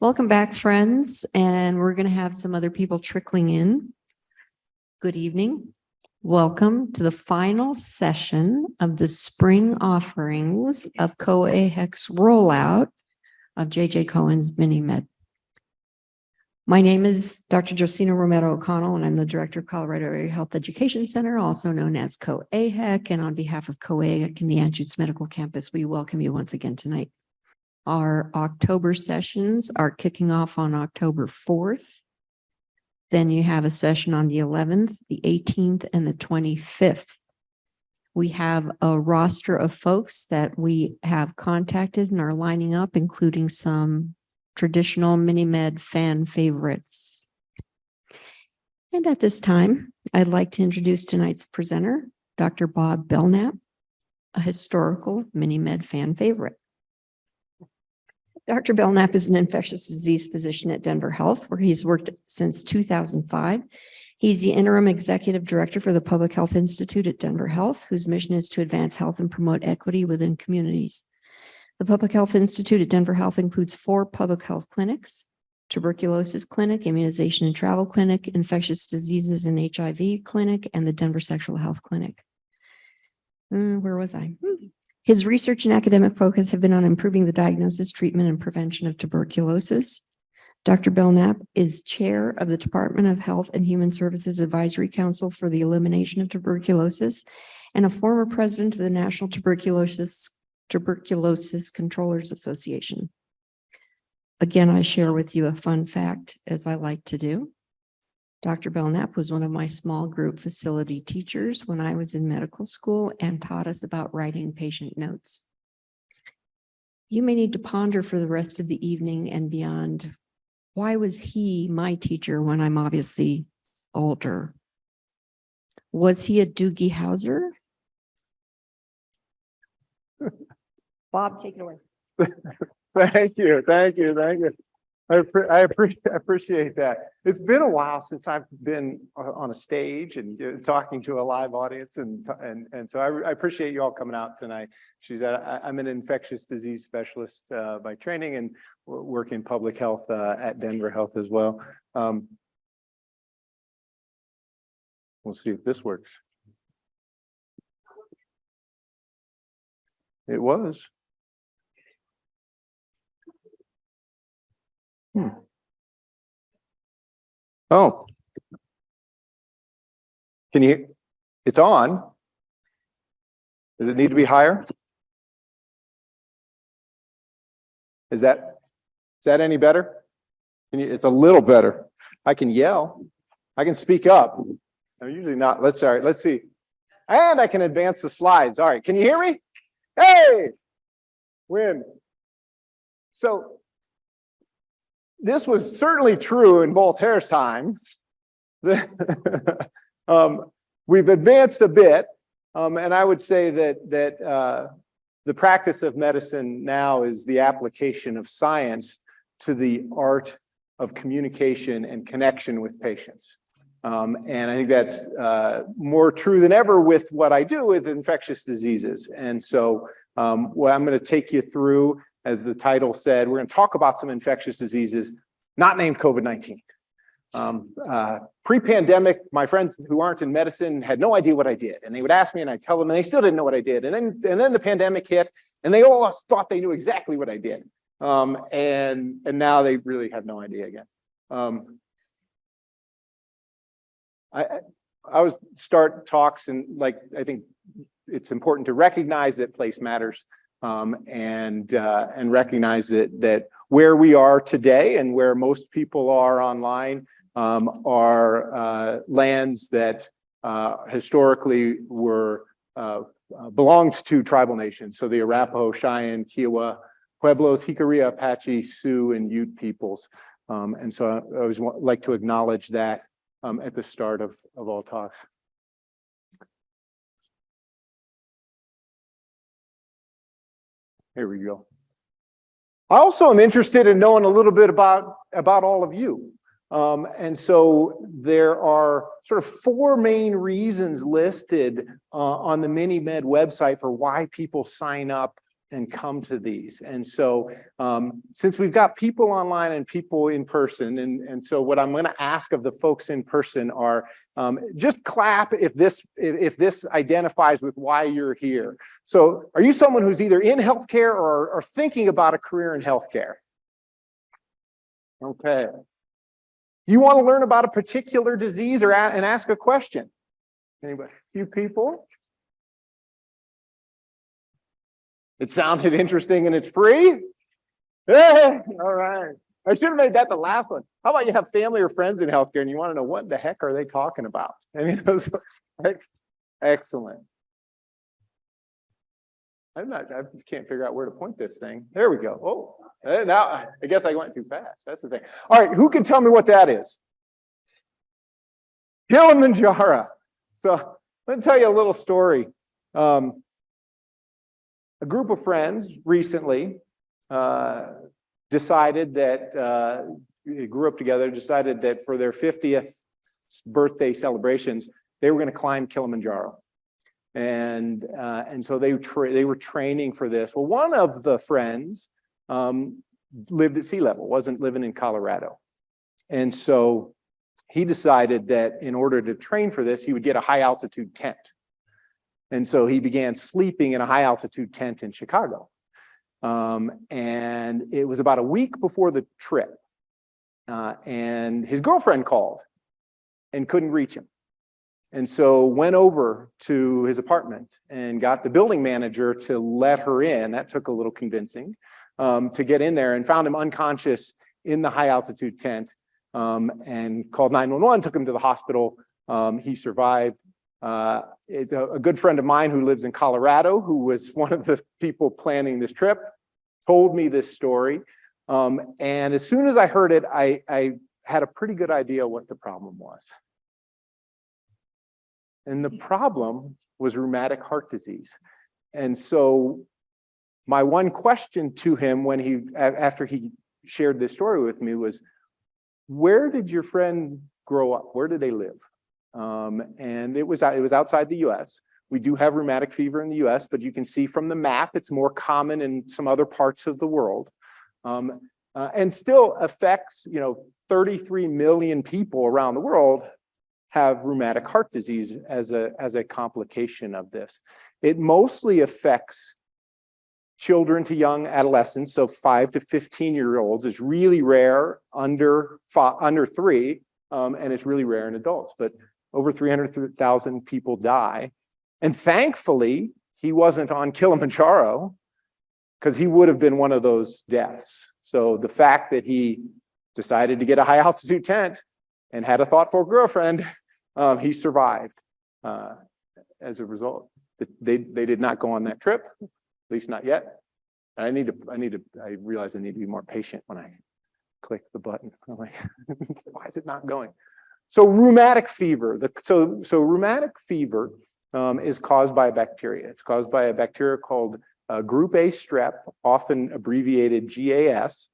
Welcome back, friends, and we're going to have some other people trickling in. Good evening. Welcome to the final session of the spring offerings of COAHEC's rollout of J.J. Cohen's Mini-Med. My name is Dr. Josina Romero O'Connell, and I'm the Director of Colorado Area Health Education Center, also known as COAHEC. And on behalf of COAHEC and the Anschutz Medical Campus, we welcome you once again tonight. Our October sessions are kicking off on October 4th. Then you have a session on the 11th, the 18th, and the 25th. We have a roster of folks that we have contacted and are lining up, including some traditional Mini-Med fan favorites. And at this time, I'd like to introduce tonight's presenter, Dr. Bob Belknap, a historical Mini-Med fan favorite. Dr. Belknap is an infectious disease physician at Denver Health, where he's worked since 2005. He's the interim executive director for the Public Health Institute at Denver Health, whose mission is to advance health and promote equity within communities. The Public Health Institute at Denver Health includes 4 public health clinics: tuberculosis clinic, immunization and travel clinic, infectious diseases and HIV clinic, and the Denver Sexual Health Clinic. Where was I? His research and academic focus have been on improving the diagnosis, treatment, and prevention of tuberculosis. Dr. Belknap is chair of the Department of Health and Human Services Advisory Council for the Elimination of Tuberculosis and a former president of the National Tuberculosis Controllers Association. Again, I share with you a fun fact, as I like to do. Dr. Belknap was one of my small group facility teachers when I was in medical school and taught us about writing patient notes. You may need to ponder for the rest of the evening and beyond, why was he my teacher when I'm obviously older? Was he a Doogie Howser? Bob, take it away. Thank you. I appreciate that. It's been a while since I've been on a stage and talking to a live audience, and so I appreciate you all coming out tonight. I'm an infectious disease specialist by training and work in public health at Denver Health as well. We'll see if this works. It was. Oh, can you? It's on. Does it need to be higher? Is that any better? It's a little better. I can yell. I can speak up. I'm usually not. Let's see. And I can advance the slides. All right. Can you hear me? Hey, win. So this was certainly true in Voltaire's time. We've advanced a bit, and I would say that the practice of medicine now is the application of science to the art of communication and connection with patients. And I think that's more true than ever with what I do with infectious diseases. And so what I'm going to take you through, as the title said, we're going to talk about some infectious diseases not named COVID-19. Pre-pandemic, my friends who aren't in medicine had no idea what I did, and they would ask me, and I'd tell them, and they still didn't know what I did. And then the pandemic hit, and they all thought they knew exactly what I did. And now they really have no idea again. I always start talks, and I think it's important to recognize that place matters. And recognize that where we are today and where most people are online are lands that historically were belonged to tribal nations. So the Arapaho, Cheyenne, Kiowa, Pueblos, Jicarilla, Apache, Sioux, and Ute peoples. And so I always like to acknowledge that at the start of all talks. Here we go. I also am interested in knowing a little bit about all of you. And so there are sort of 4 main reasons listed on the Mini-Med website for why people sign up and come to these. And so since we've got people online and people in person, and so what I'm going to ask of the folks in person are just clap if this identifies with why you're here. So are you someone who's either in healthcare or thinking about a career in healthcare? Okay. You want to learn about a particular disease and ask a question? Anybody? A few people? It sounded interesting and it's free? Hey, all right. I should have made that the last one. How about you have family or friends in healthcare and you want to know what the heck are they talking about? Any of those? Excellent. I can't figure out where to point this thing. There we go. Oh, now I guess I went too fast. That's the thing. All right, who can tell me what that is? Kilimanjaro. So let me tell you a little story. A group of friends recently decided that, grew up together, decided that for their 50th birthday celebrations, they were going to climb Kilimanjaro. And so they were training for this. Well, one of the friends lived at sea level, wasn't living in Colorado. And so he decided that in order to train for this, he would get a high altitude tent. And so he began sleeping in a high altitude tent in Chicago. And it was about a week before the trip. And his girlfriend called and couldn't reach him. And so went over to his apartment and got the building manager to let her in. That took a little convincing to get in there, and found him unconscious in the high altitude tent, and called 911, took him to the hospital. He survived. It's a good friend of mine who lives in Colorado, who was one of the people planning this trip, told me this story. And as soon as I heard it, I had a pretty good idea what the problem was. And the problem was rheumatic heart disease. And so my one question to him after he shared this story with me was, where did your friend grow up? Where did they live? And it was outside the US. We do have rheumatic fever in the US, but you can see from the map, it's more common in some other parts of the world. And still affects, 33 million people around the world have rheumatic heart disease as a complication of this. It mostly affects children to young adolescents, so 5 to 15-year-olds. It's really rare under 3, and it's really rare in adults. But over 300,000 people die. And thankfully, he wasn't on Kilimanjaro, because he would have been one of those deaths. So the fact that he decided to get a high altitude tent and had a thoughtful girlfriend, he survived as a result. They did not go on that trip, at least not yet. I realize I need to be more patient when I click the button. I'm like, why is it not going? So rheumatic fever. So rheumatic fever is caused by a bacteria. It's caused by a bacteria called Group A strep, often abbreviated GAS,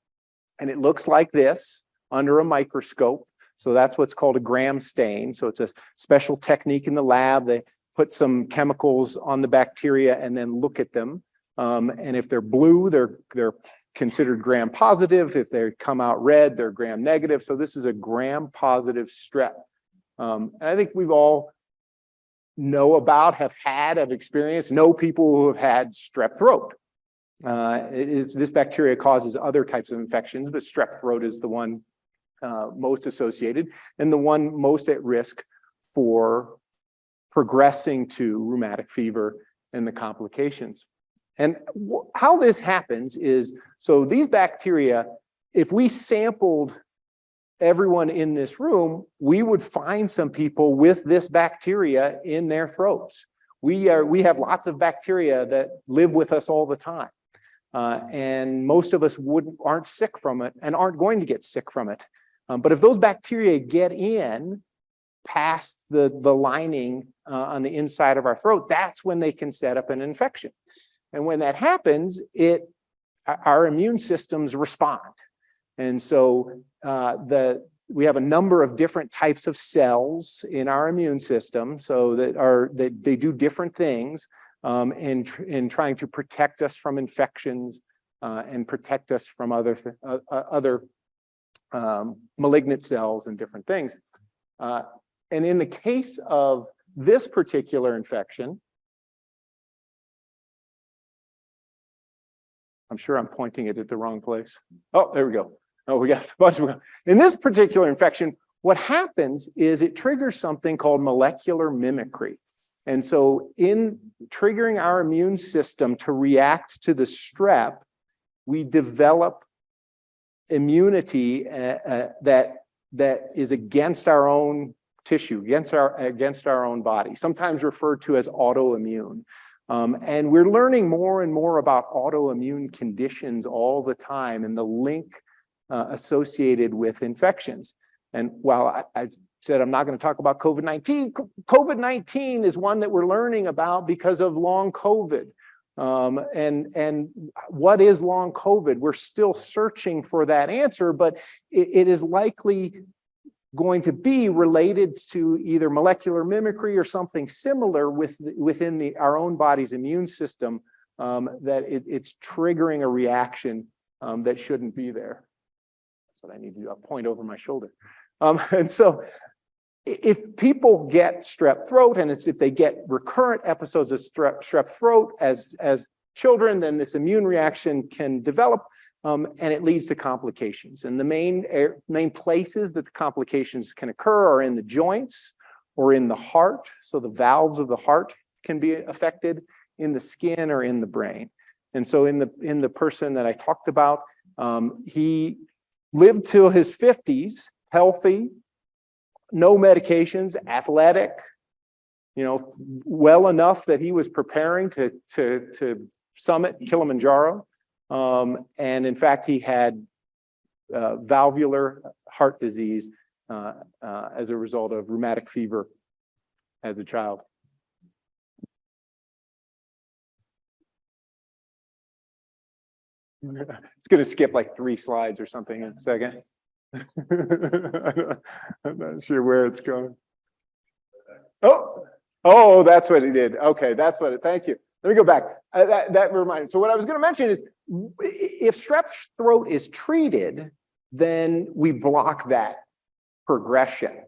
and it looks like this under a microscope. So that's what's called a gram stain. So it's a special technique in the lab. They put some chemicals on the bacteria and then look at them. And if they're blue, they're considered gram positive. If they come out red, they're gram negative. So this is a gram positive strep. And I think we've all have experienced, know people who have had strep throat. This bacteria causes other types of infections, but strep throat is the one most associated and the one most at risk for progressing to rheumatic fever and the complications. And how this happens is, so these bacteria, if we sampled everyone in this room, we would find some people with this bacteria in their throats. We have lots of bacteria that live with us all the time. And most of us aren't sick from it and aren't going to get sick from it. But if those bacteria get in past the lining on the inside of our throat, that's when they can set up an infection. And when that happens, our immune systems respond. And so we have a number of different types of cells in our immune system, so that they do different things. in trying to protect us from infections and protect us from other malignant cells and different things. And in the case of this particular infection, I'm sure I'm pointing it at the wrong place. Oh, there we go. Oh, we got a bunch of them. In this particular infection, what happens is it triggers something called molecular mimicry. And so in triggering our immune system to react to the strep, we develop immunity that is against our own tissue, against our own body, sometimes referred to as autoimmune. And we're learning more and more about autoimmune conditions all the time and the link associated with infections. And while I said I'm not going to talk about COVID-19, COVID-19 is one that we're learning about because of long COVID. And what is long COVID? We're still searching for that answer, but it is likely going to be related to either molecular mimicry or something similar within our own body's immune system, that it's triggering a reaction that shouldn't be there. That's what I need to do. I'll point over my shoulder. And so if people get strep throat, and if they get recurrent episodes of strep throat as children, then this immune reaction can develop, and it leads to complications. And the main places that the complications can occur are in the joints or in the heart. So the valves of the heart can be affected, in the skin or in the brain. And so in the person that I talked about, he lived till his 50s, healthy, no medications, athletic, well enough that he was preparing to summit Kilimanjaro. And in fact, he had valvular heart disease as a result of rheumatic fever as a child. It's going to skip like 3 slides or something in a second. I'm not sure where it's going. Oh, that's what he did. Okay, that's what it. Thank you. Let me go back. That reminds me. So what I was going to mention is, if strep throat is treated, then we block that progression.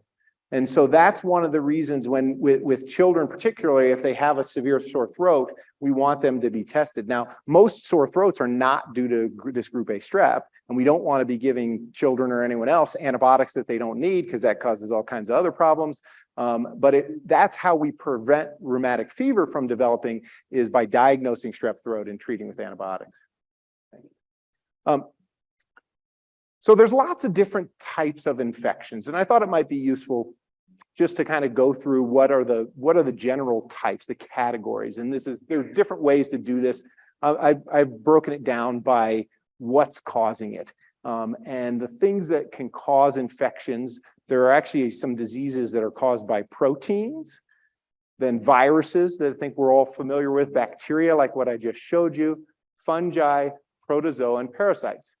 And so that's one of the reasons when with children, particularly if they have a severe sore throat, we want them to be tested. Now, most sore throats are not due to this group A strep, and we don't want to be giving children or anyone else antibiotics that they don't need, because that causes all kinds of other problems. But that's how we prevent rheumatic fever from developing, is by diagnosing strep throat and treating with antibiotics. So there's lots of different types of infections, and I thought it might be useful just to kind of go through what are the general types, the categories. And there are different ways to do this. I've broken it down by what's causing it. And the things that can cause infections, there are actually some diseases that are caused by proteins, then viruses that I think we're all familiar with, bacteria like what I just showed you, fungi, protozoa, and parasites.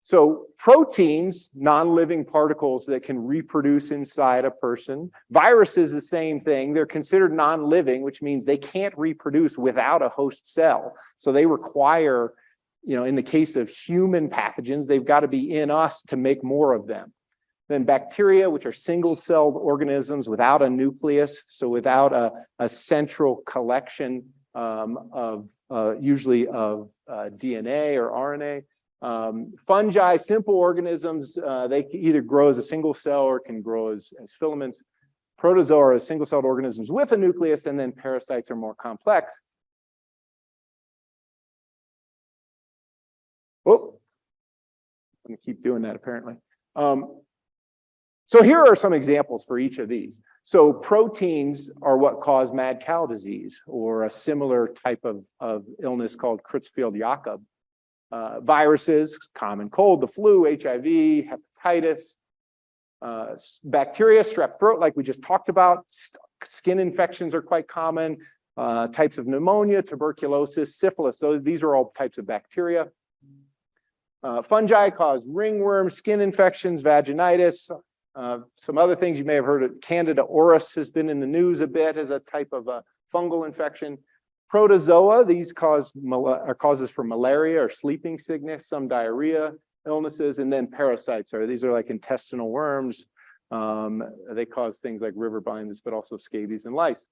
So proteins, non-living particles that can reproduce inside a person. Viruses, the same thing. They're considered non-living, which means they can't reproduce without a host cell. So they require, in the case of human pathogens, they've got to be in us to make more of them. Then bacteria, which are single-celled organisms without a nucleus, so without a central collection usually of DNA or RNA. Fungi, simple organisms, they can either grow as a single cell or can grow as filaments. Protozoa are single-celled organisms with a nucleus, and then parasites are more complex. Oh, I'm going to keep doing that apparently. So here are some examples for each of these. So proteins are what cause mad cow disease, or a similar type of illness called Creutzfeldt-Jakob. Viruses, common cold, the flu, HIV, hepatitis, bacteria, strep throat, like we just talked about. Skin infections are quite common. Types of pneumonia, tuberculosis, syphilis. So these are all types of bacteria. Fungi cause ringworm, skin infections, vaginitis. Some other things you may have heard of. Candida auris has been in the news a bit as a type of a fungal infection. Protozoa, these are causes for malaria or sleeping sickness, some diarrhea illnesses, and then parasites these are like intestinal worms. They cause things like river blindness, but also scabies and lice.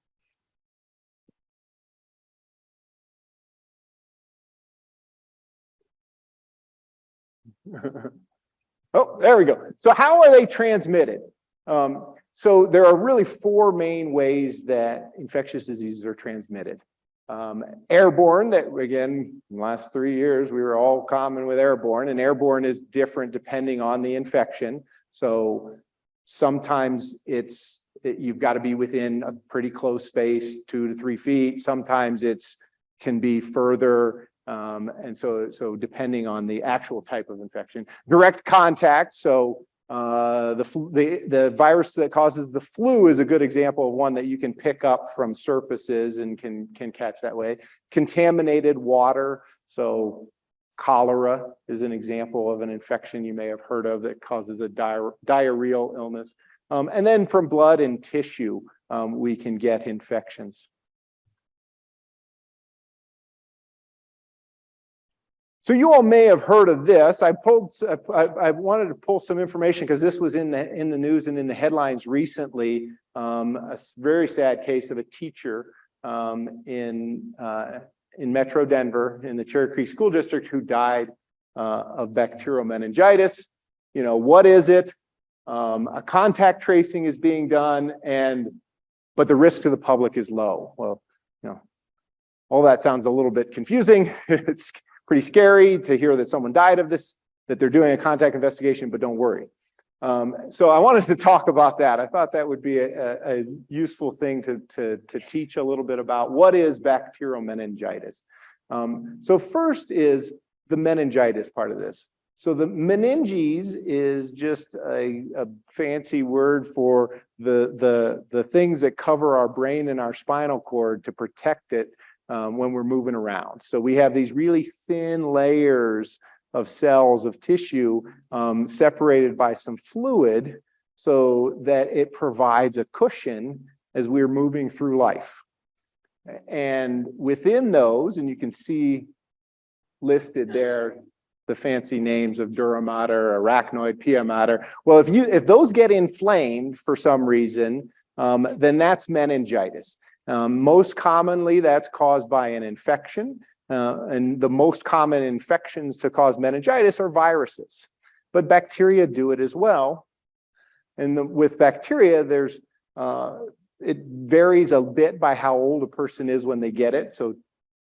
Oh, there we go. So how are they transmitted? So there are really four main ways that infectious diseases are transmitted. Airborne, that again, in the last 3 years, we were all common with airborne, and airborne is different depending on the infection. So sometimes you've got to be within a pretty close space, 2 to 3 feet. Sometimes can be further. And so depending on the actual type of infection, direct contact. So the virus that causes the flu is a good example of one that you can pick up from surfaces and can catch that way. Contaminated water. So cholera is an example of an infection you may have heard of that causes a diarrheal illness. And then from blood and tissue, we can get infections. So you all may have heard of this. I wanted to pull some information because this was in the news and in the headlines recently. A very sad case of a teacher in Metro Denver in the Cherry Creek School District who died of bacterial meningitis. You know, what is it? A contact tracing is being done, but the risk to the public is low. Well, you know, all that sounds a little bit confusing. It's pretty scary to hear that someone died of this, that they're doing a contact investigation, but don't worry. So I wanted to talk about that. I thought that would be a useful thing to teach a little bit about what is bacterial meningitis. So first is the meningitis part of this. So the meninges is just a fancy word for the things that cover our brain and our spinal cord to protect it when we're moving around. So we have these really thin layers of cells of tissue separated by some fluid so that it provides a cushion as we're moving through life. And within those, and you can see listed there, the fancy names of dura mater, arachnoid, pia mater. Well, if those get inflamed for some reason, then that's meningitis. Most commonly, that's caused by an infection, and the most common infections to cause meningitis are viruses, but bacteria do it as well. And with bacteria, it varies a bit by how old a person is when they get it. So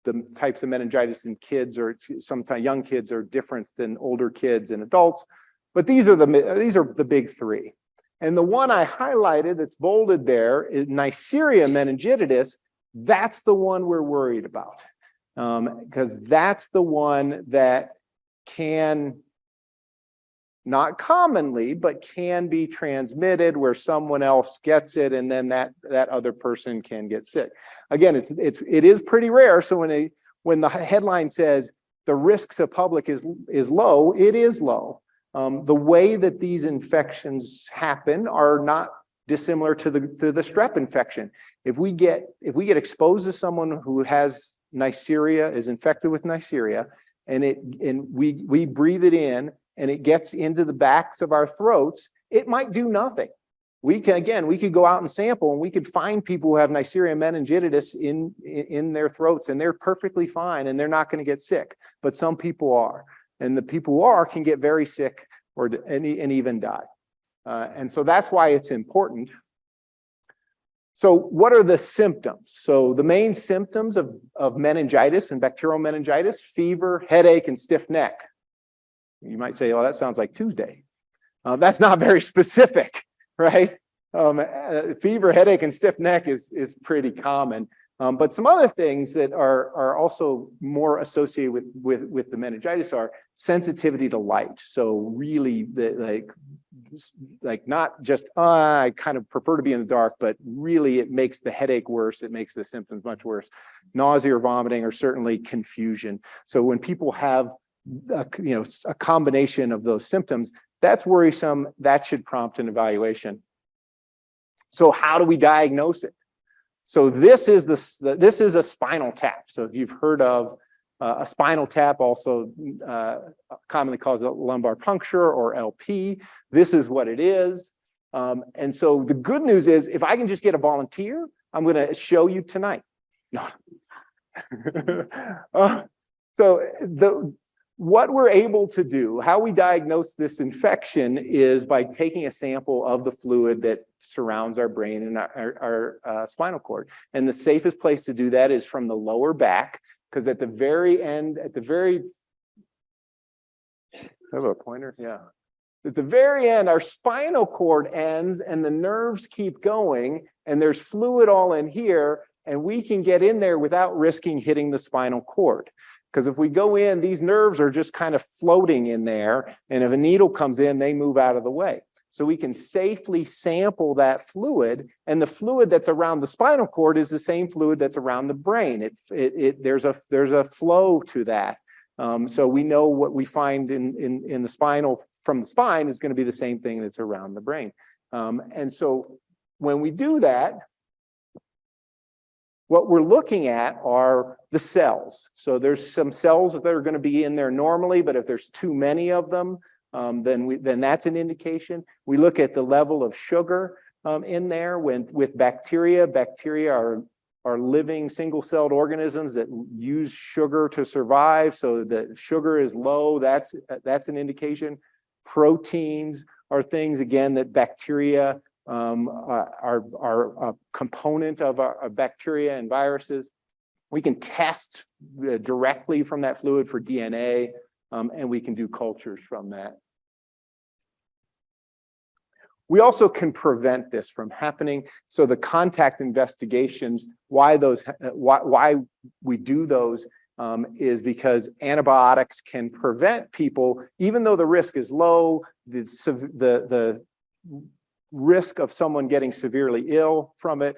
the types of meningitis in kids or sometimes young kids are different than older kids and adults, but these are the big three. And the one I highlighted that's bolded there is Neisseria meningitidis. That's the one we're worried about because that's the one that can, not commonly, but can be transmitted where someone else gets it and then that other person can get sick. Again, it is pretty rare. So when the headline says the risk to public is low, it is low. The way that these infections happen are not dissimilar to the strep infection. If we get exposed to someone who has Neisseria, is infected with Neisseria, and we breathe it in and it gets into the backs of our throats, it might do nothing. We could go out and sample and we could find people who have Neisseria meningitidis in their throats and they're perfectly fine and they're not going to get sick, but some people are. And the people who are can get very sick and even die. And so that's why it's important. So what are the symptoms? So the main symptoms of meningitis and bacterial meningitis: fever, headache, and stiff neck. You might say, well, that sounds like Tuesday. That's not very specific, right? Fever, headache, and stiff neck is pretty common. But some other things that are also more associated with the meningitis are sensitivity to light. So really, like not just I kind of prefer to be in the dark, but really it makes the headache worse. It makes the symptoms much worse. Nausea or vomiting, or certainly confusion. So when people have a combination of those symptoms, that's worrisome. That should prompt an evaluation. So how do we diagnose it? So this is this is a spinal tap. So if you've heard of a spinal tap, also commonly calls it lumbar puncture or LP, this is what it is. And so the good news is, if I can just get a volunteer, I'm going to show you tonight. No. What we're able to do, how we diagnose this infection, is by taking a sample of the fluid that surrounds our brain and our spinal cord. And the safest place to do that is from the lower back, because at the very end, I have a pointer? Yeah. At the very end, our spinal cord ends and the nerves keep going, and there's fluid all in here, and we can get in there without risking hitting the spinal cord. Because if we go in, these nerves are just kind of floating in there, and if a needle comes in, they move out of the way. So we can safely sample that fluid, and the fluid that's around the spinal cord is the same fluid that's around the brain. There's a flow to that. So we know what we find in the spinal from the spine is going to be the same thing that's around the brain. And so when we do that, what we're looking at are the cells. So there's some cells that are going to be in there normally, but if there's too many of them, then that's an indication. We look at the level of sugar in there with bacteria. Bacteria are living single-celled organisms that use sugar to survive. So the sugar is low, that's an indication. Proteins are things, again, that bacteria are a component of bacteria and viruses. We can test directly from that fluid for DNA, and we can do cultures from that. We also can prevent this from happening. So the contact investigations, why we do those is because antibiotics can prevent people, even though the risk is low, the risk of someone getting severely ill from it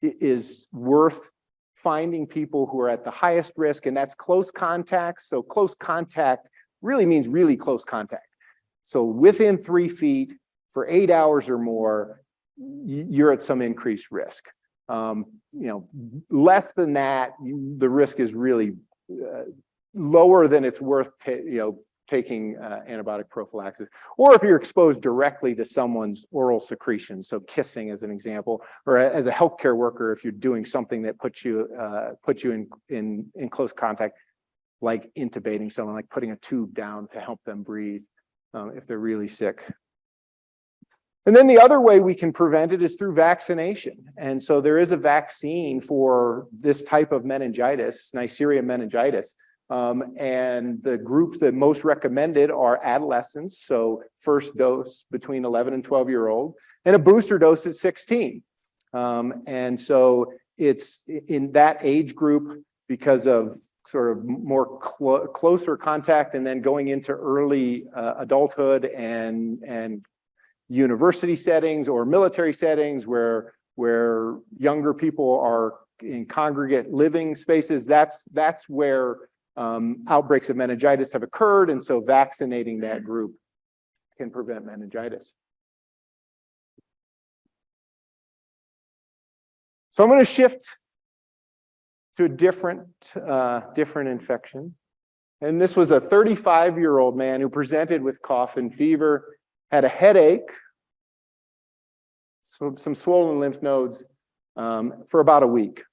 is worth finding people who are at the highest risk, and that's close contact. So close contact really means really close contact. So within 3 feet for 8 hours or more, you're at some increased risk. Less than that, the risk is really lower than it's worth taking antibiotic prophylaxis. Or if you're exposed directly to someone's oral secretions, so kissing as an example, or as a healthcare worker, if you're doing something that puts you in close contact, like intubating someone, like putting a tube down to help them breathe if they're really sick. And then the other way we can prevent it is through vaccination. And so there is a vaccine for this type of meningitis, Neisseria meningitis. And the groups that most recommended are adolescents, so first dose between 11 and 12-year-old, and a booster dose at 16. And so it's in that age group because of sort of more closer contact, and then going into early adulthood and university settings or military settings where younger people are in congregate living spaces. That's where outbreaks of meningitis have occurred, and so vaccinating that group can prevent meningitis. So I'm going to shift to a different infection. And this was a 35-year-old man who presented with cough and fever, had a headache, some swollen lymph nodes for about a week.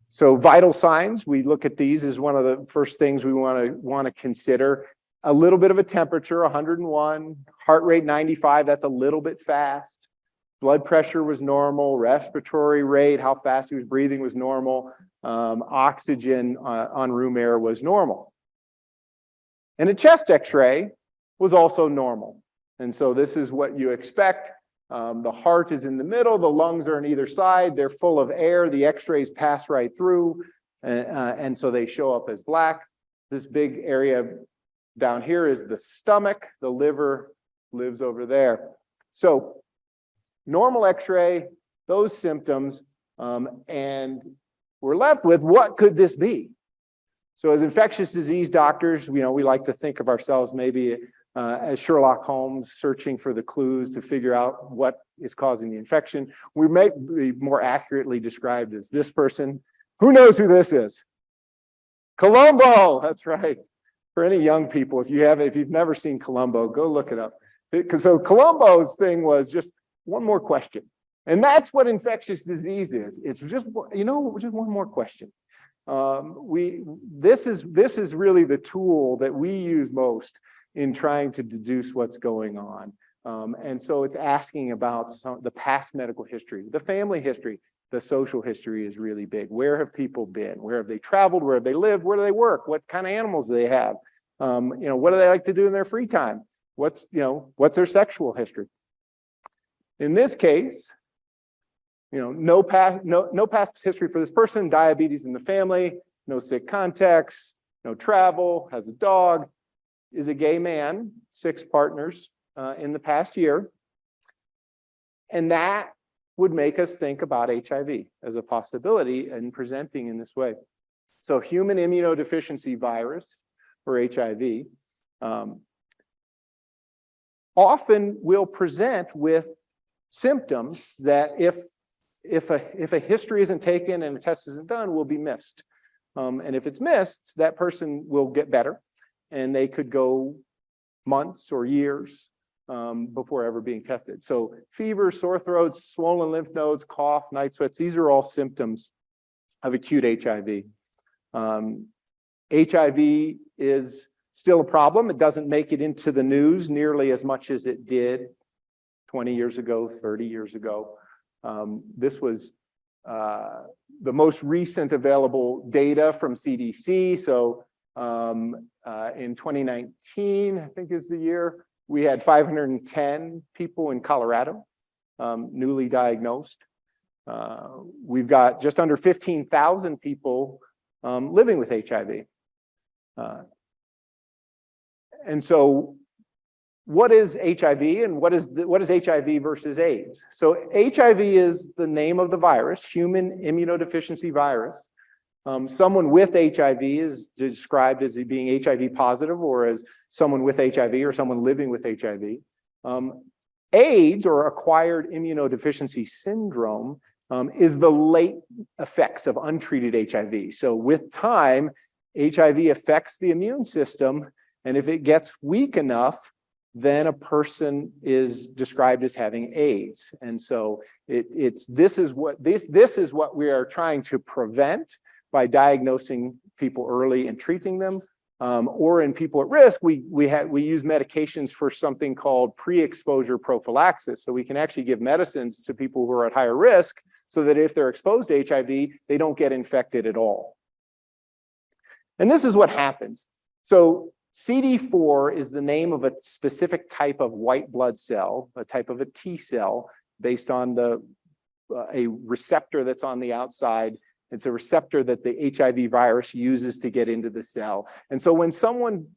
So vital signs, we look at these as one of the first things we want to consider. A little bit of a temperature, 101, heart rate 95, that's a little bit fast. Blood pressure was normal, respiratory rate, how fast he was breathing was normal. Oxygen on room air was normal. And a chest x-ray was also normal. And so this is what you expect. The heart is in the middle, the lungs are on either side, they're full of air, the x-rays pass right through, and so they show up as black. This big area down here is the stomach, the liver lives over there. So normal x-ray, those symptoms, and we're left with, what could this be? So as infectious disease doctors, we like to think of ourselves maybe as Sherlock Holmes searching for the clues to figure out what is causing the infection. We might be more accurately described as this person. Who knows who this is? Columbo, that's right. For any young people, if you've never seen Columbo, go look it up. So Columbo's thing was just one more question. And that's what infectious disease is. It's just, just one more question. This is really the tool that we use most in trying to deduce what's going on. And so it's asking about the past medical history, the family history, the social history is really big. Where have people been? Where have they traveled? Where have they lived? Where do they work? What kind of animals do they have? What do they like to do in their free time? What's their sexual history? In this case, no past history for this person, diabetes in the family, no sick contacts, no travel, has a dog, is a gay man, 6 partners in the past year. And that would make us think about HIV as a possibility and presenting in this way. So human immunodeficiency virus, or HIV, often will present with symptoms that if a history isn't taken and a test isn't done, will be missed. And if it's missed, that person will get better, and they could go months or years before ever being tested. So fever, sore throats, swollen lymph nodes, cough, night sweats, these are all symptoms of acute HIV. HIV is still a problem. It doesn't make it into the news nearly as much as it did 20 years ago, 30 years ago. This was the most recent available data from CDC. So in 2019, I think is the year, we had 510 people in Colorado newly diagnosed. We've got just under 15,000 people living with HIV. And so what is HIV and what is HIV versus AIDS? So HIV is the name of the virus, human immunodeficiency virus. Someone with HIV is described as being HIV positive or as someone with HIV or someone living with HIV. AIDS, or acquired immunodeficiency syndrome, is the late effects of untreated HIV. So with time, HIV affects the immune system, and if it gets weak enough, then a person is described as having AIDS. And so this is what we are trying to prevent by diagnosing people early and treating them. Or in people at risk, we use medications for something called pre-exposure prophylaxis. So we can actually give medicines to people who are at higher risk so that if they're exposed to HIV, they don't get infected at all. And this is what happens. So CD4 is the name of a specific type of white blood cell, a type of a T cell, based on a receptor that's on the outside. It's a receptor that the HIV virus uses to get into the cell. And so when someone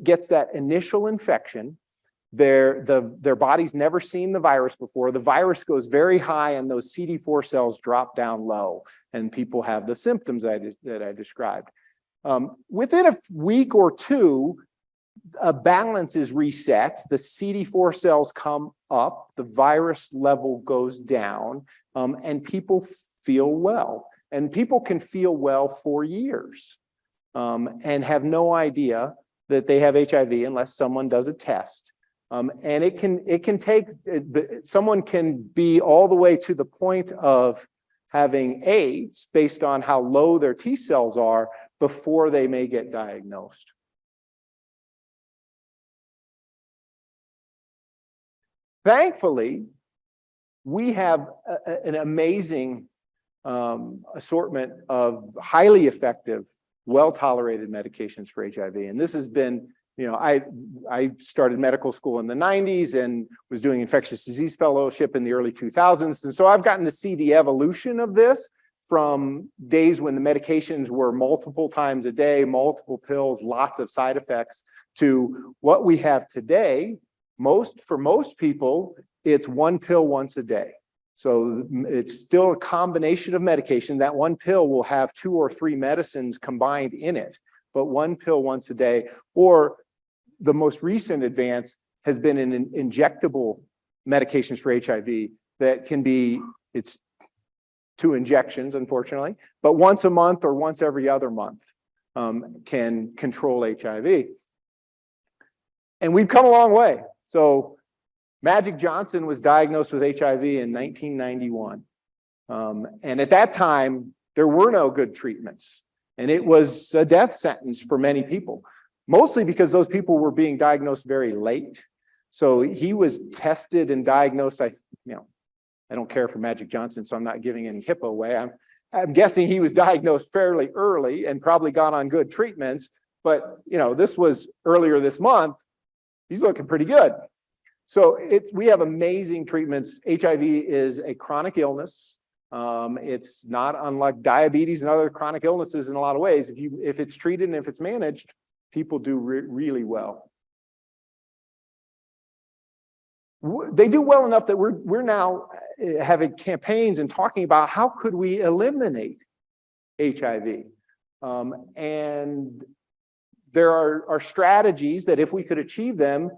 gets that initial infection, their body's never seen the virus before. The virus goes very high and those CD4 cells drop down low, and people have the symptoms that I described. Within a week or two, a balance is reset. The CD4 cells come up, the virus level goes down, and people feel well. And people can feel well for years and have no idea that they have HIV unless someone does a test. And it can take, someone can be all the way to the point of having AIDS based on how low their T cells are before they may get diagnosed. Thankfully, we have an amazing assortment of highly effective, well-tolerated medications for HIV. And this has been, I started medical school in the 90s and was doing infectious disease fellowship in the early 2000s. And so I've gotten to see the evolution of this from days when the medications were multiple times a day, multiple pills, lots of side effects, to what we have today. For most people, it's one pill once a day. So it's still a combination of medication. That one pill will have 2 or 3 medicines combined in it, but one pill once a day. Or the most recent advance has been in injectable medications for HIV that can be, it's 2 injections, unfortunately, but once a month or once every other month can control HIV. And we've come a long way. So Magic Johnson was diagnosed with HIV in 1991. And at that time, there were no good treatments. And it was a death sentence for many people, mostly because those people were being diagnosed very late. So he was tested and diagnosed. I don't care for Magic Johnson, so I'm not giving any HIPAA away. I'm guessing he was diagnosed fairly early and probably got on good treatments. But this was earlier this month. He's looking pretty good. So we have amazing treatments. HIV is a chronic illness. It's not unlike diabetes and other chronic illnesses in a lot of ways. If it's treated and if it's managed, people do really well. They do well enough that we're now having campaigns and talking about how could we eliminate HIV. And there are strategies that if we could achieve them,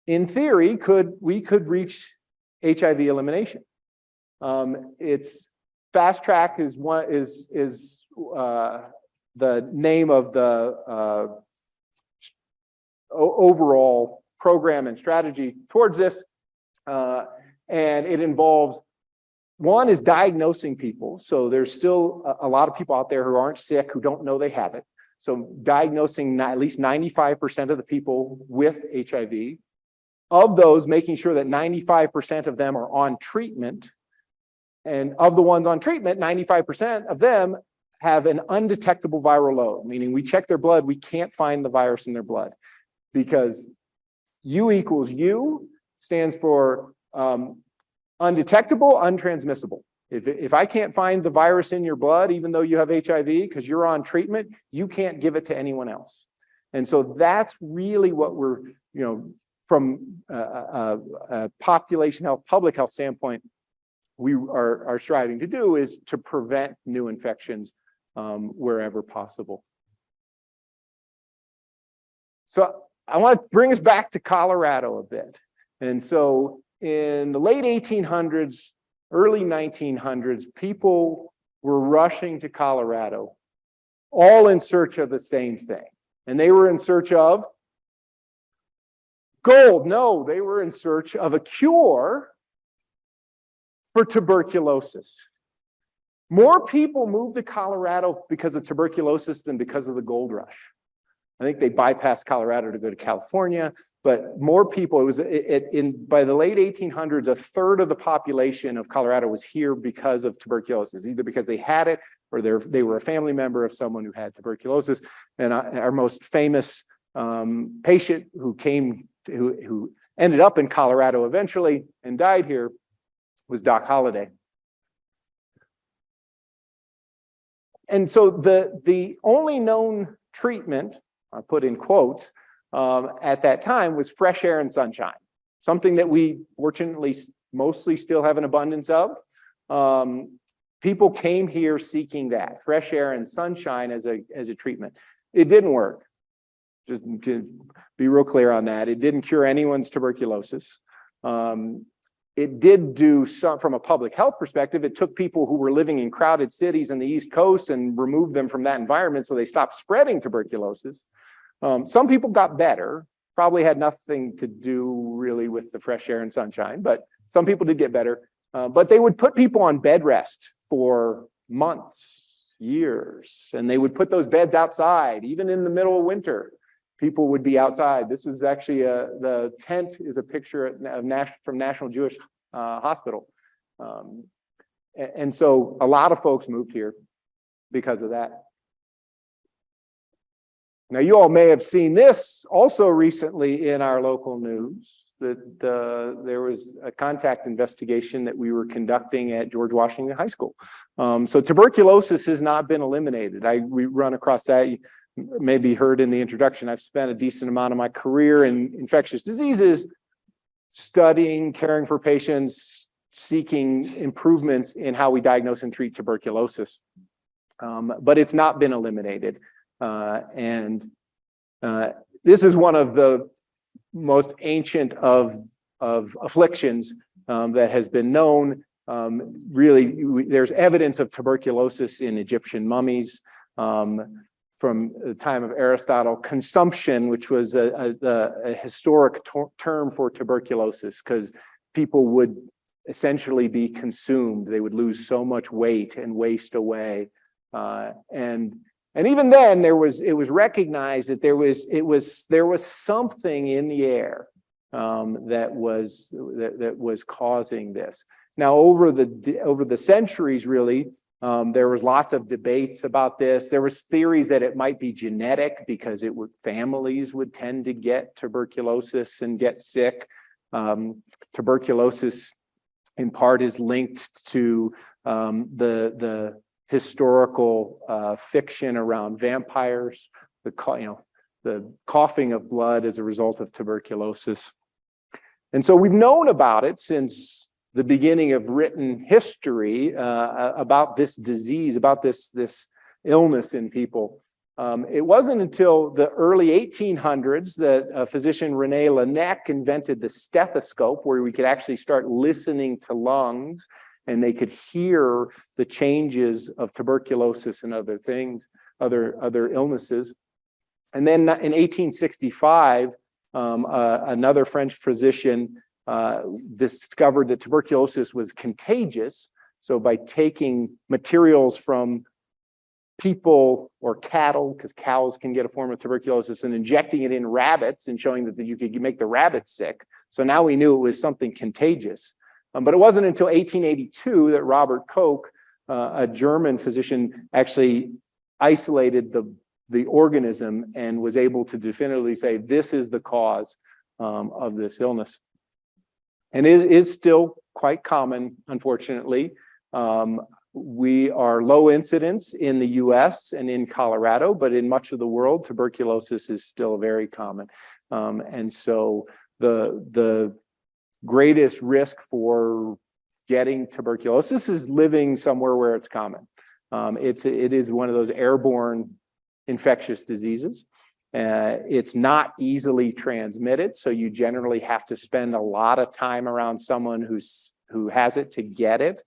in theory, we could reach HIV elimination. It's Fast Track is the name of the overall program and strategy towards this, and it involves, one is diagnosing people. So there's still a lot of people out there who aren't sick, who don't know they have it. So diagnosing at least 95% of the people with HIV. Of those, making sure that 95% of them are on treatment. And of the ones on treatment, 95% of them have an undetectable viral load, meaning we check their blood, we can't find the virus in their blood, because U equals U stands for undetectable, untransmissible. If I can't find the virus in your blood, even though you have HIV, because you're on treatment, you can't give it to anyone else. And so that's really what we're, from a population health, public health standpoint, we are striving to do is to prevent new infections wherever possible. So I want to bring us back to Colorado a bit. And so in the late 1800s, early 1900s, people were rushing to Colorado, all in search of the same thing. And they were in search of gold. No, they were in search of a cure for tuberculosis. More people moved to Colorado because of tuberculosis than because of the gold rush. I think they bypassed Colorado to go to California, but more people, by the late 1800s, a third of the population of Colorado was here because of tuberculosis, either because they had it or they were a family member of someone who had tuberculosis. And our most famous patient who ended up in Colorado eventually and died here was Doc Holliday. And so the only known treatment, I put in quotes, at that time was fresh air and sunshine, something that we fortunately mostly still have an abundance of. People came here seeking that, fresh air and sunshine as a treatment. It didn't work. Just to be real clear on that. It didn't cure anyone's tuberculosis. It did do some, from a public health perspective, it took people who were living in crowded cities on the East Coast and removed them from that environment so they stopped spreading tuberculosis. Some people got better, probably had nothing to do really with the fresh air and sunshine, but some people did get better. But they would put people on bed rest for months, years, and they would put those beds outside, even in the middle of winter. People would be outside. This was actually the tent is a picture of from National Jewish Hospital. And so a lot of folks moved here because of that. Now, you all may have seen this also recently in our local news, that there was a contact investigation that we were conducting at George Washington High School. So tuberculosis has not been eliminated. We run across that. You maybe heard in the introduction, I've spent a decent amount of my career in infectious diseases, studying, caring for patients, seeking improvements in how we diagnose and treat tuberculosis. But it's not been eliminated. And this is one of the most ancient of afflictions that has been known. There's evidence of tuberculosis in Egyptian mummies from the time of Aristotle. Consumption, which was a historic term for tuberculosis, because people would essentially be consumed. They would lose so much weight and waste away. And even then, it was recognized that there was something in the air that was causing this. Now, over the centuries, really, there was lots of debates about this. There was theories that it might be genetic because families would tend to get tuberculosis and get sick. Tuberculosis, in part, is linked to the historical fiction around vampires, the coughing of blood as a result of tuberculosis. And so we've known about it since the beginning of written history about this disease, about this illness in people. It wasn't until the early 1800s that physician René Laennec invented the stethoscope, where we could actually start listening to lungs, and they could hear the changes of tuberculosis and other things, other illnesses. And then in 1865, another French physician discovered that tuberculosis was contagious. So by taking materials from people or cattle, because cows can get a form of tuberculosis, and injecting it in rabbits and showing that you could make the rabbits sick. So now we knew it was something contagious. But it wasn't until 1882 that Robert Koch, a German physician, actually isolated the organism and was able to definitively say this is the cause of this illness. And it is still quite common, unfortunately. We are low incidence in the US and in Colorado, but in much of the world, tuberculosis is still very common. And so the greatest risk for getting tuberculosis is living somewhere where it's common. It is one of those airborne infectious diseases. It's not easily transmitted, so you generally have to spend a lot of time around someone who has it to get it.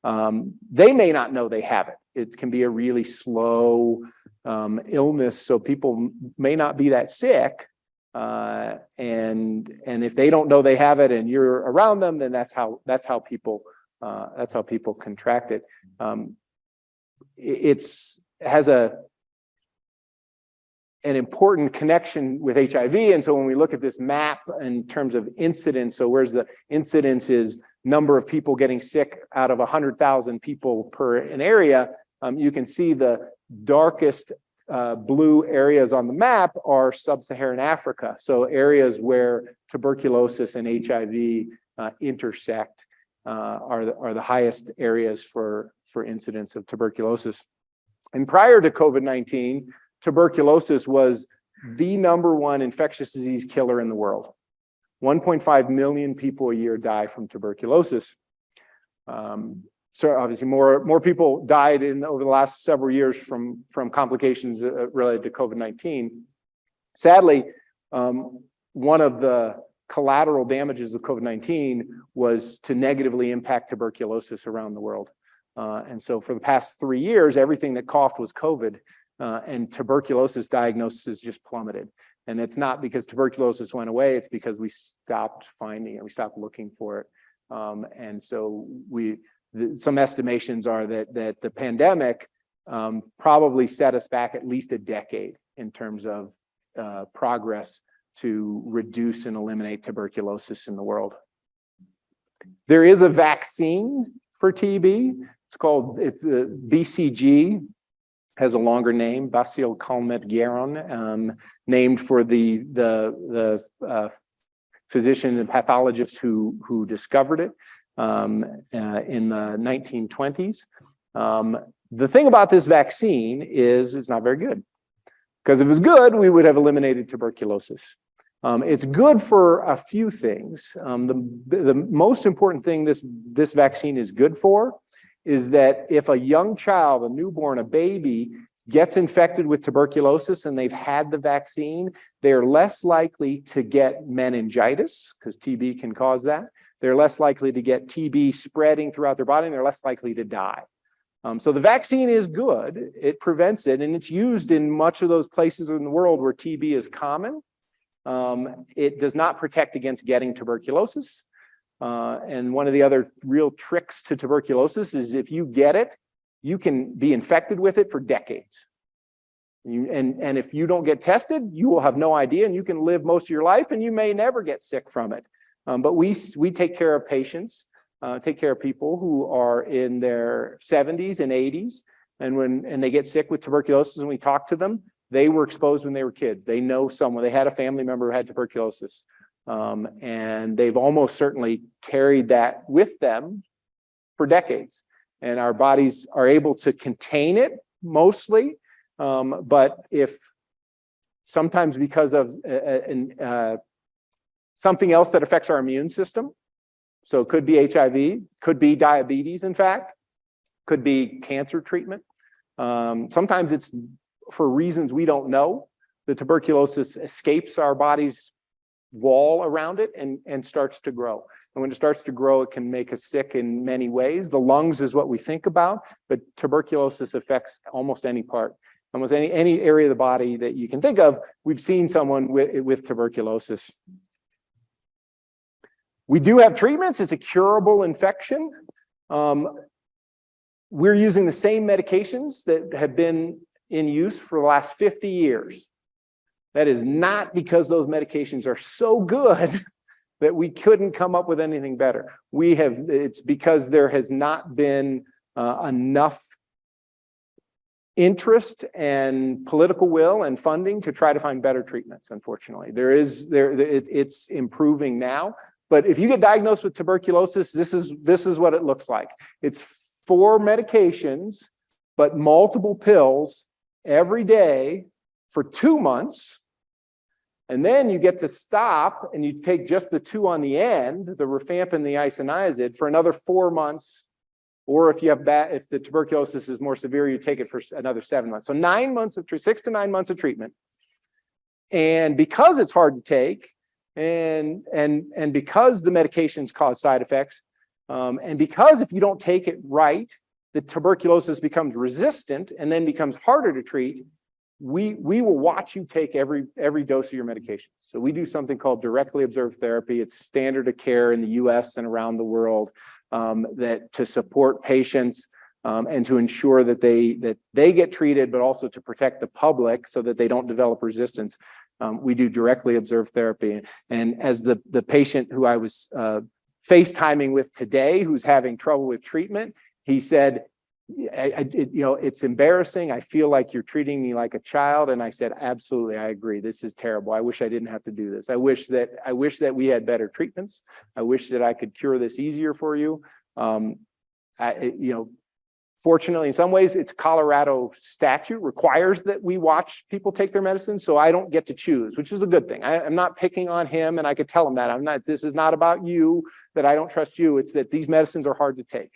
They may not know they have it. It can be a really slow illness, so people may not be that sick. And if they don't know they have it and you're around them, then that's how people contract it. It has an important connection with HIV. And so when we look at this map in terms of incidence, so where's the incidence is number of people getting sick out of 100,000 people per an area, you can see the darkest blue areas on the map are sub-Saharan Africa. So areas where tuberculosis and HIV intersect are the highest areas for incidence of tuberculosis. And prior to COVID-19, tuberculosis was the #1 infectious disease killer in the world. 1.5 million people a year die from tuberculosis. So obviously more people died over the last several years from complications related to COVID-19. Sadly, one of the collateral damages of COVID-19 was to negatively impact tuberculosis around the world. And so for the past 3 years, everything that coughed was COVID, and tuberculosis diagnosis just plummeted. And it's not because tuberculosis went away, it's because we stopped finding it, we stopped looking for it. And so some estimations are that the pandemic probably set us back at least a decade in terms of progress to reduce and eliminate tuberculosis in the world. There is a vaccine for TB. It's BCG, has a longer name, Bacille Calmette-Guerin, named for the physician and pathologist who discovered it in the 1920s. The thing about this vaccine is it's not very good, because if it was good, we would have eliminated tuberculosis. It's good for a few things. The most important thing this vaccine is good for is that if a young child, a newborn, a baby, gets infected with tuberculosis and they've had the vaccine, they're less likely to get meningitis, because TB can cause that. They're less likely to get TB spreading throughout their body, and they're less likely to die. So the vaccine is good. It prevents it, and it's used in much of those places in the world where TB is common. It does not protect against getting tuberculosis. And one of the other real tricks to tuberculosis is if you get it, you can be infected with it for decades. And if you don't get tested, you will have no idea, and you can live most of your life, and you may never get sick from it. But we take care of patients, take care of people who are in their 70s and 80s, and they get sick with tuberculosis, and we talk to them. They were exposed when they were kids. They know someone. They had a family member who had tuberculosis, and they've almost certainly carried that with them for decades. And our bodies are able to contain it mostly, but if sometimes because of something else that affects our immune system, so it could be HIV, could be diabetes, in fact, could be cancer treatment. Sometimes it's for reasons we don't know. The tuberculosis escapes our body's wall around it and starts to grow. And when it starts to grow, it can make us sick in many ways. The lungs is what we think about, but tuberculosis affects almost any part, almost any area of the body that you can think of. We've seen someone with tuberculosis. We do have treatments. It's a curable infection. We're using the same medications that have been in use for the last 50 years. That is not because those medications are so good that we couldn't come up with anything better. It's because there has not been enough interest and political will and funding to try to find better treatments, unfortunately. It's improving now. But if you get diagnosed with tuberculosis, this is what it looks like. It's 4 medications, but multiple pills every day for 2 months. And then you get to stop and you take just the 2 on the end, the rifampin and the isoniazid, for another 4 months. Or if the tuberculosis is more severe, you take it for another 7 months. So 6 to 9 months of treatment. And because it's hard to take, and because the medications cause side effects, and because if you don't take it right, the tuberculosis becomes resistant and then becomes harder to treat, we will watch you take every dose of your medication. So we do something called directly observed therapy. It's standard of care in the US and around the world, that to support patients and to ensure that they get treated, but also to protect the public so that they don't develop resistance. We do directly observed therapy. And as the patient who I was FaceTiming with today, who's having trouble with treatment, he said, it's embarrassing. I feel like you're treating me like a child. And I said, absolutely, I agree. This is terrible. I wish I didn't have to do this. I wish that we had better treatments. I wish that I could cure this easier for you. Fortunately, in some ways, it's Colorado statute requires that we watch people take their medicine. So I don't get to choose, which is a good thing. I'm not picking on him, and I could tell him that this is not about you, that I don't trust you. It's that these medicines are hard to take.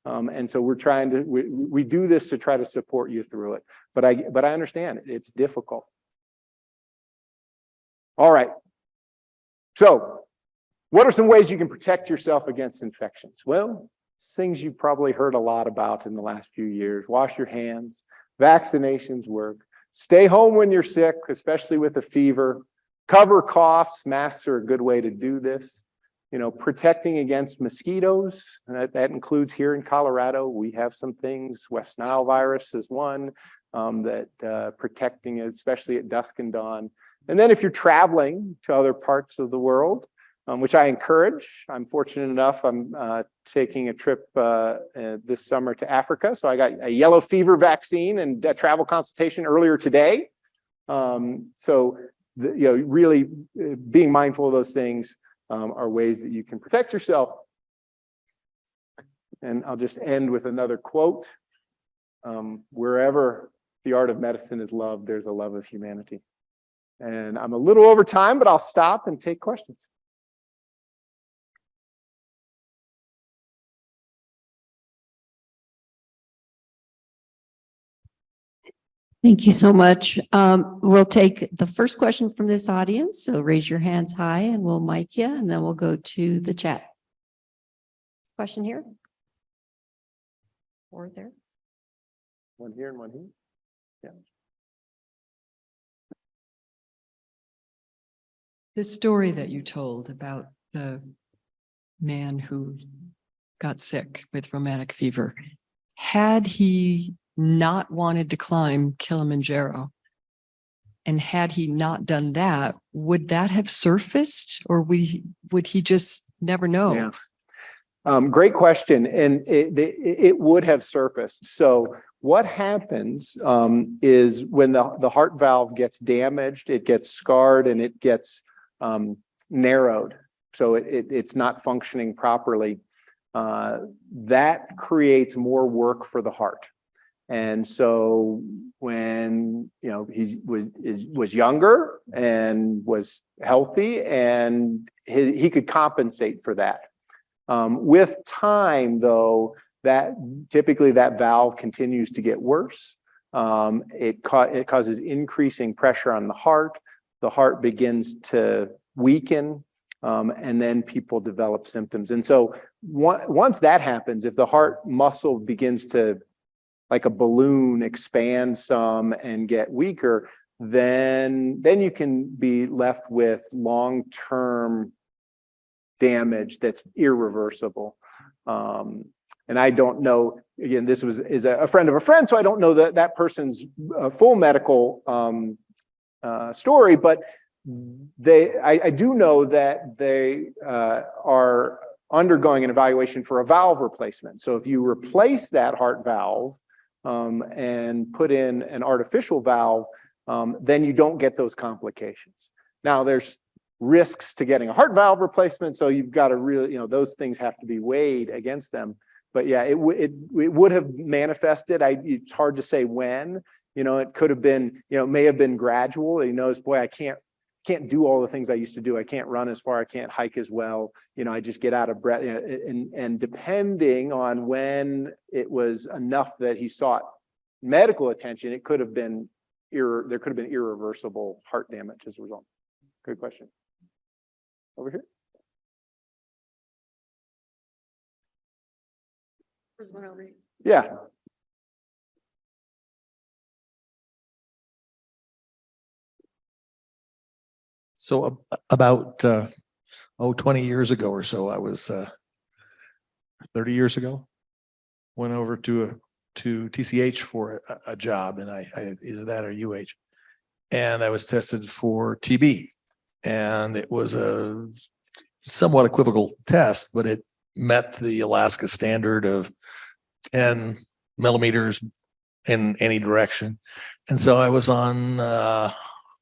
And so we do this to try to support you through it. But I understand it's difficult. All right. So what are some ways you can protect yourself against infections? Well, things you've probably heard a lot about in the last few years. Wash your hands, vaccinations work, stay home when you're sick, especially with a fever, cover coughs. Masks are a good way to do this. Protecting against mosquitoes, that includes here in Colorado, we have some things. West Nile virus is one that protecting, especially at dusk and dawn. And then if you're traveling to other parts of the world, which I encourage, I'm fortunate enough, I'm taking a trip this summer to Africa. So I got a yellow fever vaccine and a travel consultation earlier today. Really being mindful of those things are ways that you can protect yourself. And I'll just end with another quote. Wherever the art of medicine is loved, there's a love of humanity. And I'm a little over time, but I'll stop and take questions. Thank you so much. We'll take the first question from this audience. So raise your hands high and we'll mic you, and then we'll go to the chat. Question here? Or there? One here and one here. Yeah. The story that you told about the man who got sick with rheumatic fever, had he not wanted to climb Kilimanjaro, and had he not done that, would that have surfaced, or would he just never know? Yeah. Great question. And it would have surfaced. So what happens is when the heart valve gets damaged, it gets scarred and it gets narrowed. So it's not functioning properly. That creates more work for the heart. And so when, you know, he was younger and was healthy, and he could compensate for that. With time, though, that typically that valve continues to get worse. It causes increasing pressure on the heart. The heart begins to weaken, and then people develop symptoms. And so once that happens, if the heart muscle begins to, like a balloon, expand some and get weaker, then you can be left with long-term damage that's irreversible. And I don't know, again, this is a friend of a friend, so I don't know that person's full medical story, but I do know that they are undergoing an evaluation for a valve replacement. So if you replace that heart valve and put in an artificial valve, then you don't get those complications. Now, there's risks to getting a heart valve replacement, so you've got to really, those things have to be weighed against them. But yeah, it would have manifested. It's hard to say when. It could have been, may have been gradual. He knows, boy, I can't do all the things I used to do. I can't run as far. I can't hike as well. I just get out of breath. And depending on when it was enough that he sought medical attention, it could have been there could have been irreversible heart damage as a result. Good question. Over here. There's one over here. Yeah. So about 20 years ago or so, I was 30 years ago, went over to TCH for a job, and I either that or UH, and I was tested for TB, and it was a somewhat equivocal test, but it met the Alaska standard of 10 millimeters in any direction. And so I was on, I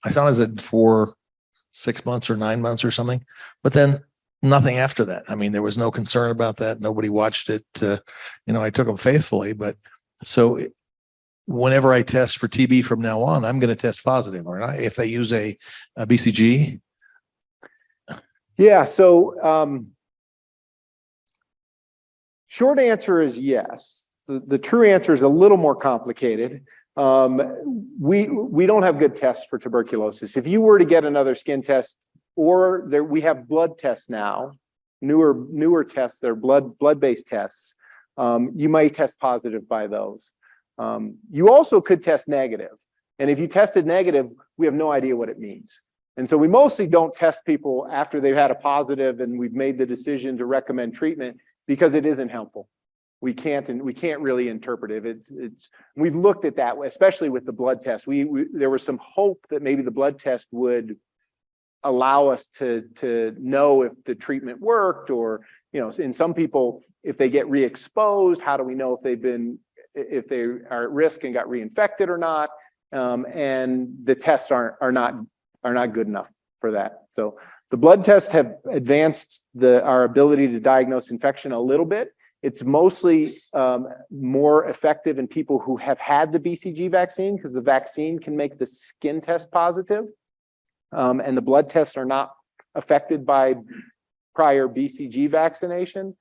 was it for 6 months or 9 months or something, but then nothing after that. I mean, there was no concern about that. Nobody watched it. I took them faithfully, but so whenever I test for TB from now on, I'm going to test positive, aren't I? If they use a BCG. Yeah. So short answer is yes. The true answer is a little more complicated. We don't have good tests for tuberculosis. If you were to get another skin test, or we have blood tests now, newer tests, they're blood-based tests. You might test positive by those. You also could test negative. And if you tested negative, we have no idea what it means. And so we mostly don't test people after they've had a positive and we've made the decision to recommend treatment, because it isn't helpful. We can't really interpret it. We've looked at that, especially with the blood test. There was some hope that maybe the blood test would allow us to know if the treatment worked, or in some people, if they get re-exposed, how do we know if they are at risk and got reinfected or not? And the tests are not good enough for that. So the blood tests have advanced our ability to diagnose infection a little bit. It's mostly more effective in people who have had the BCG vaccine, because the vaccine can make the skin test positive. And the blood tests are not affected by prior BCG vaccination.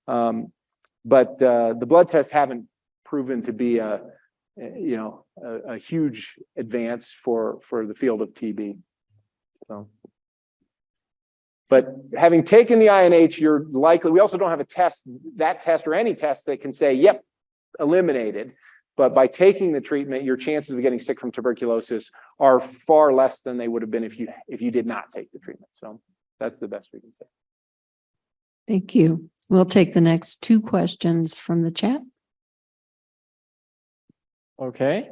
But the blood tests haven't proven to be a a huge advance for the field of TB. So. But having taken the INH, you're likely, we also don't have that test or any test that can say, yep, eliminated. But by taking the treatment, your chances of getting sick from tuberculosis are far less than they would have been if you did not take the treatment. So that's the best we can say. Thank you. We'll take the next 2 questions from the chat. Okay.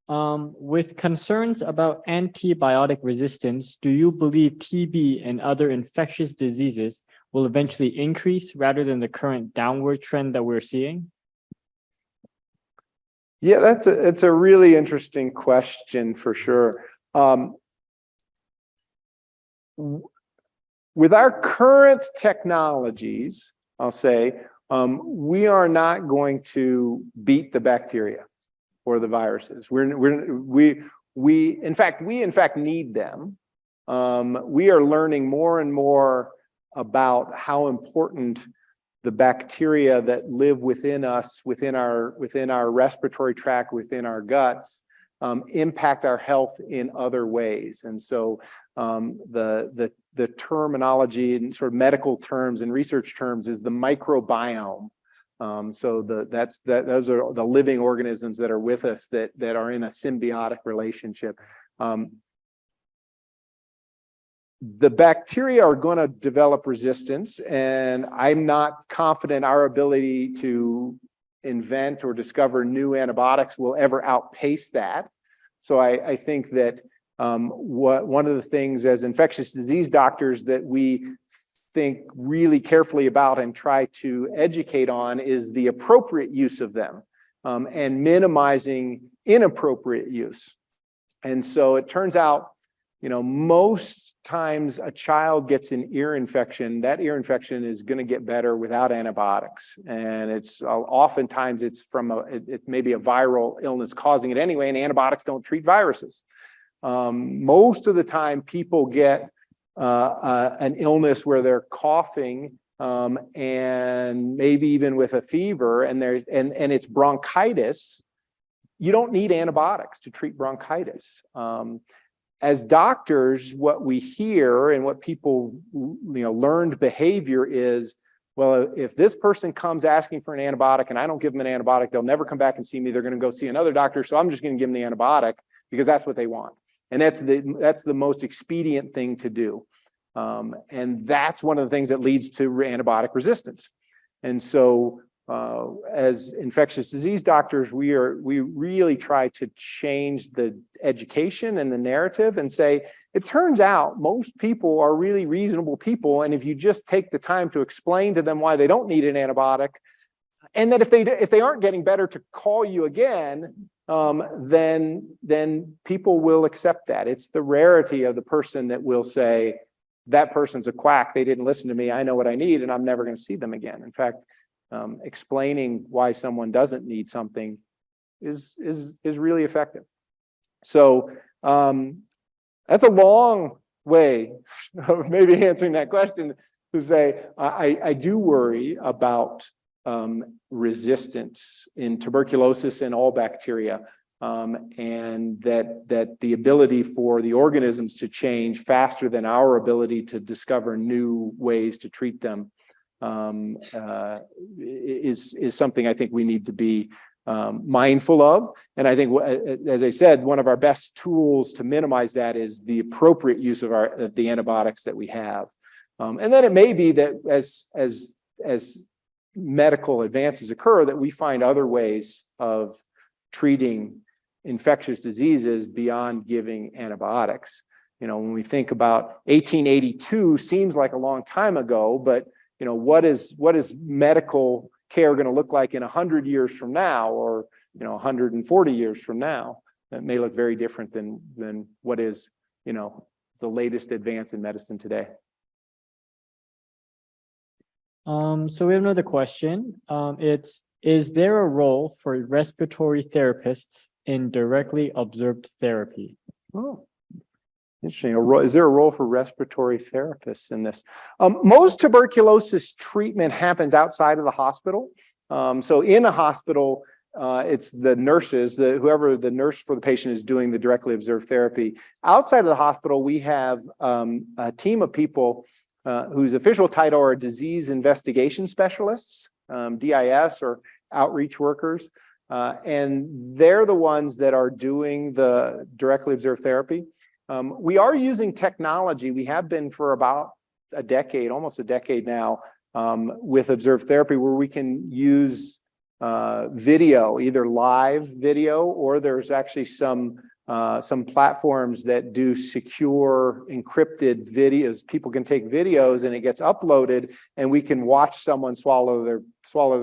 With concerns about antibiotic resistance, do you believe TB and other infectious diseases will eventually increase rather than the current downward trend that we're seeing? Yeah, it's a really interesting question for sure. With our current technologies, I'll say, we are not going to beat the bacteria or the viruses. We in fact need them. We are learning more and more about how important the bacteria that live within us, within our respiratory tract, within our guts, impact our health in other ways. And so the terminology and sort of medical terms and research terms is the microbiome. So those are the living organisms that are with us that are in a symbiotic relationship. The bacteria are going to develop resistance, and I'm not confident our ability to invent or discover new antibiotics will ever outpace that. So I think that one of the things as infectious disease doctors that we think really carefully about and try to educate on is the appropriate use of them, and minimizing inappropriate use. And so it turns out, most times a child gets an ear infection, that ear infection is going to get better without antibiotics. And it's oftentimes it's from it may be a viral illness causing it anyway, and antibiotics don't treat viruses. Most of the time people get an illness where they're coughing, and maybe even with a fever, and it's bronchitis. You don't need antibiotics to treat bronchitis. As doctors, what we hear and what people, learned behavior is, well, if this person comes asking for an antibiotic and I don't give them an antibiotic, they'll never come back and see me. They're going to go see another doctor. So I'm just going to give them the antibiotic because that's what they want. And that's the most expedient thing to do. And that's one of the things that leads to antibiotic resistance. And so as infectious disease doctors, we really try to change the education and the narrative and say, it turns out most people are really reasonable people. And if you just take the time to explain to them why they don't need an antibiotic, and that if they aren't getting better to call you again, then people will accept that. It's the rarity of the person that will say, that person's a quack, they didn't listen to me, I know what I need, and I'm never going to see them again. In fact, explaining why someone doesn't need something is really effective. So that's a long way of maybe answering that question, to say I do worry about resistance in tuberculosis and all bacteria, and that the ability for the organisms to change faster than our ability to discover new ways to treat them is something I think we need to be mindful of. And I think, as I said, one of our best tools to minimize that is the appropriate use of the antibiotics that we have. And then it may be that as medical advances occur, that we find other ways of treating infectious diseases beyond giving antibiotics. When we think about 1882, seems like a long time ago, but what is medical care going to look like in 100 years from now, or 140 years from now? That may look very different than what is the latest advance in medicine today. So we have another question. Is there a role for respiratory therapists in directly observed therapy? Oh, interesting. Is there a role for respiratory therapists in this? Most tuberculosis treatment happens outside of the hospital. So in a hospital, it's the nurses, whoever the nurse for the patient is doing the directly observed therapy. Outside of the hospital, we have a team of people whose official title are disease investigation specialists, DIS, or outreach workers. And they're the ones that are doing the directly observed therapy. We are using technology. We have been for about a decade, almost a decade now, with observed therapy, where we can use video, either live video, or there's actually some platforms that do secure encrypted videos. People can take videos and it gets uploaded, and we can watch someone swallow their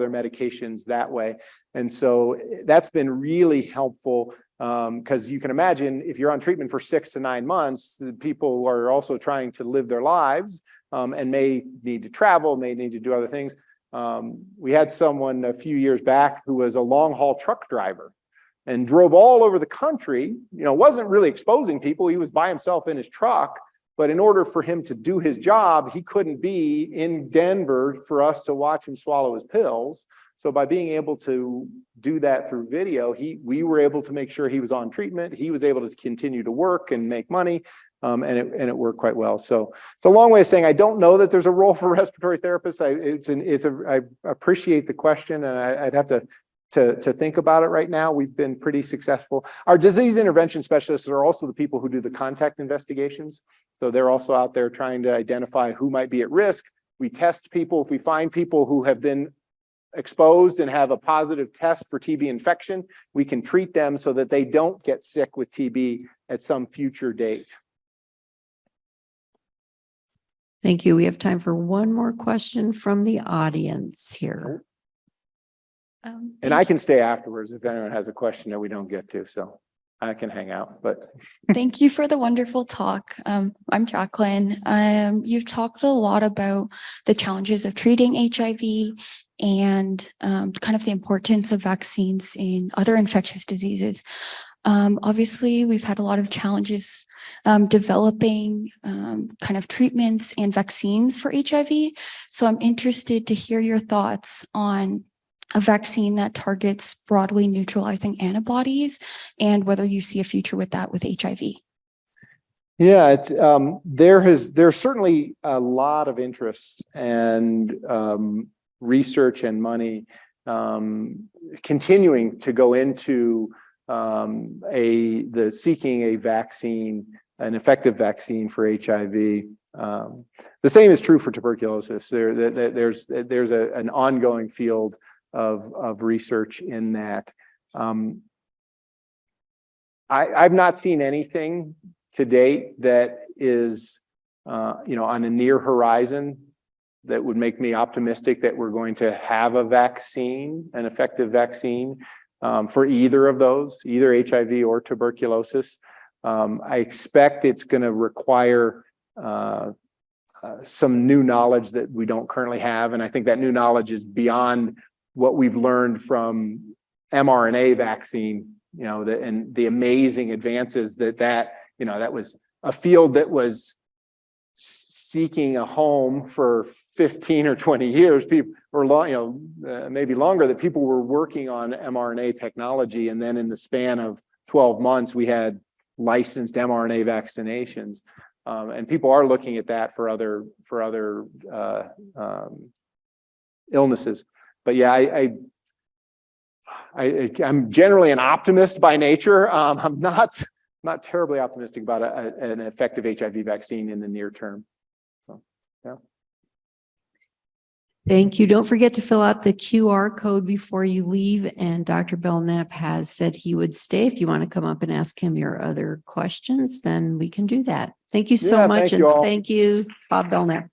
medications that way. And so that's been really helpful, because you can imagine if you're on treatment for 6 to 9 months, people are also trying to live their lives, and may need to travel, may need to do other things. We had someone a few years back who was a long haul truck driver and drove all over the country, wasn't really exposing people. He was by himself in his truck, but in order for him to do his job, he couldn't be in Denver for us to watch him swallow his pills. So by being able to do that through video, we were able to make sure he was on treatment. He was able to continue to work and make money, and it worked quite well. So it's a long way of saying I don't know that there's a role for respiratory therapists. I appreciate the question, and I'd have to think about it right now. We've been pretty successful. Our disease intervention specialists are also the people who do the contact investigations. So they're also out there trying to identify who might be at risk. We test people. If we find people who have been exposed and have a positive test for TB infection, we can treat them so that they don't get sick with TB at some future date. Thank you. We have time for one more question from the audience here. And I can stay afterwards if anyone has a question that we don't get to, so I can hang out, but. Thank you for the wonderful talk. I'm Jacqueline. You've talked a lot about the challenges of treating HIV and kind of the importance of vaccines in other infectious diseases. Obviously, we've had a lot of challenges developing kind of treatments and vaccines for HIV. So I'm interested to hear your thoughts on a vaccine that targets broadly neutralizing antibodies and whether you see a future with that with HIV. Yeah, it's there's certainly a lot of interest and research and money continuing to go into seeking a vaccine, an effective vaccine for HIV. The same is true for tuberculosis. There's an ongoing field of research in that. I've not seen anything to date that is on a near horizon that would make me optimistic that we're going to have a vaccine, an effective vaccine for either of those, either HIV or tuberculosis. I expect it's going to require some new knowledge that we don't currently have, and I think that new knowledge is beyond what we've learned from mRNA vaccine, and the amazing advances that was a field that was seeking a home for 15 or 20 years, people or maybe longer, that people were working on mRNA technology, and then in the span of 12 months, we had licensed mRNA vaccinations, and people are looking at that for other illnesses. But yeah, I'm generally an optimist by nature. I'm not terribly optimistic about an effective HIV vaccine in the near term. So, yeah. Thank you. Don't forget to fill out the QR code before you leave. And Dr. Belknap has said he would stay. If you want to come up and ask him your other questions, then we can do that. Thank you so much. Thank you all. And thank you, Bob Belknap.